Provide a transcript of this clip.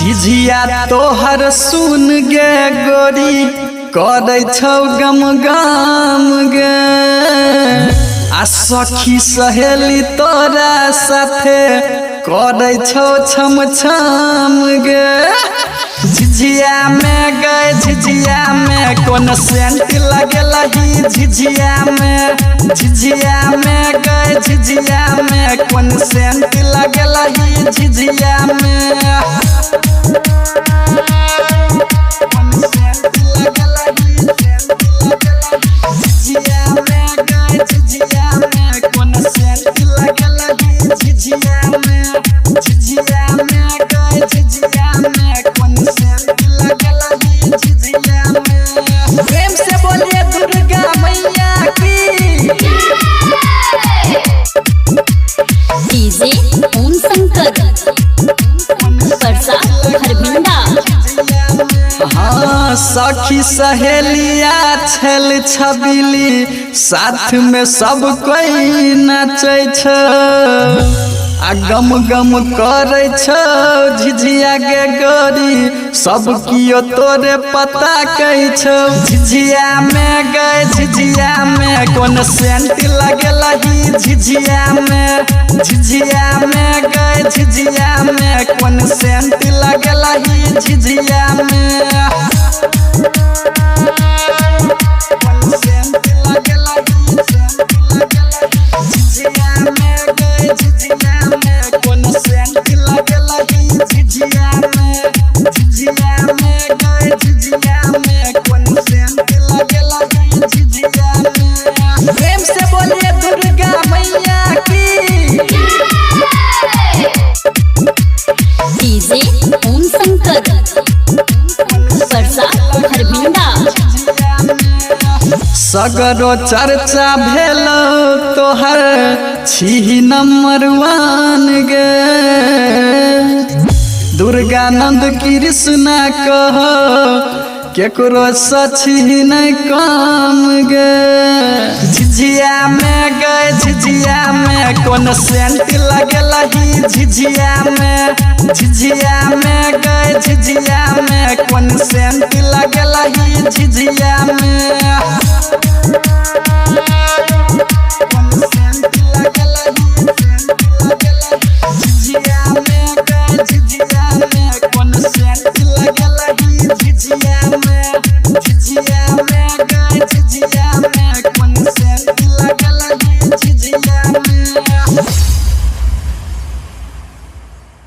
झिझिया तोहर सुन गे गोरी करे छौ गम गम गे आ सखी सहेली तोरा साथे करे छौ छम छम गे। झिझिया में गए झिझिया में कौन सेंट लगेला ही झिझिया में। झिझिया में गए झिझिया में कौन सेंट लगेला ही झिझिया में। कौन सेंट लगेला ही झिझिया में गए झिझिया में कौन सेंट लगेला ही झिझिया में। झिझिया में गए झिझिया में कौन सेंट लगेला ही झिझिया में। प्रेम से बोलिए दुर्गा मैया की। डीजे ओम शंकर परसा हरभिंडा। हाँ सखी सहेलिया छल छबिली साथ में सब कोई नाचे छ आ गम गम करे छौ झिझिया गे गोरी सब कियो तोरे पता कही छौ। झिझिया में गए झिझिया में कौन सेंट लगेला ही झिझिया में। झिझिया में गए झिझिया में कौन सेंट लगेला ही झिझिया में। कौन सेंट लगेला ही झिझिया में गए झिझिया में कौन सेंट लगेला ही झिझिया में। झिझिया में गए झिझिया में कौन सेंट लगेला ही झिझिया में। प्रेम से बोलिए दुर्गा मैया की। डीजे ओम शंकर परसा हरभिंडा। सगरो चर्चा भेल तोहर छी नंबर 1 गे। दुर्गानंद कृष्णा कह केकरो सची नहीं काम गे। झिझिया में गए झिझिया में कौन सेंट लगेला ही झिझिया में। झिझिया में गए झिझिया में कौन सेंट लगेला ही झिझिया में। कौन सेंट लगेला ही झिझिया में गए झिझिया में कौन सेंट लगेला ही झिझिया में। झिझिया में गए झिझिया में कौन सेंट लगेला ही झिझिया में।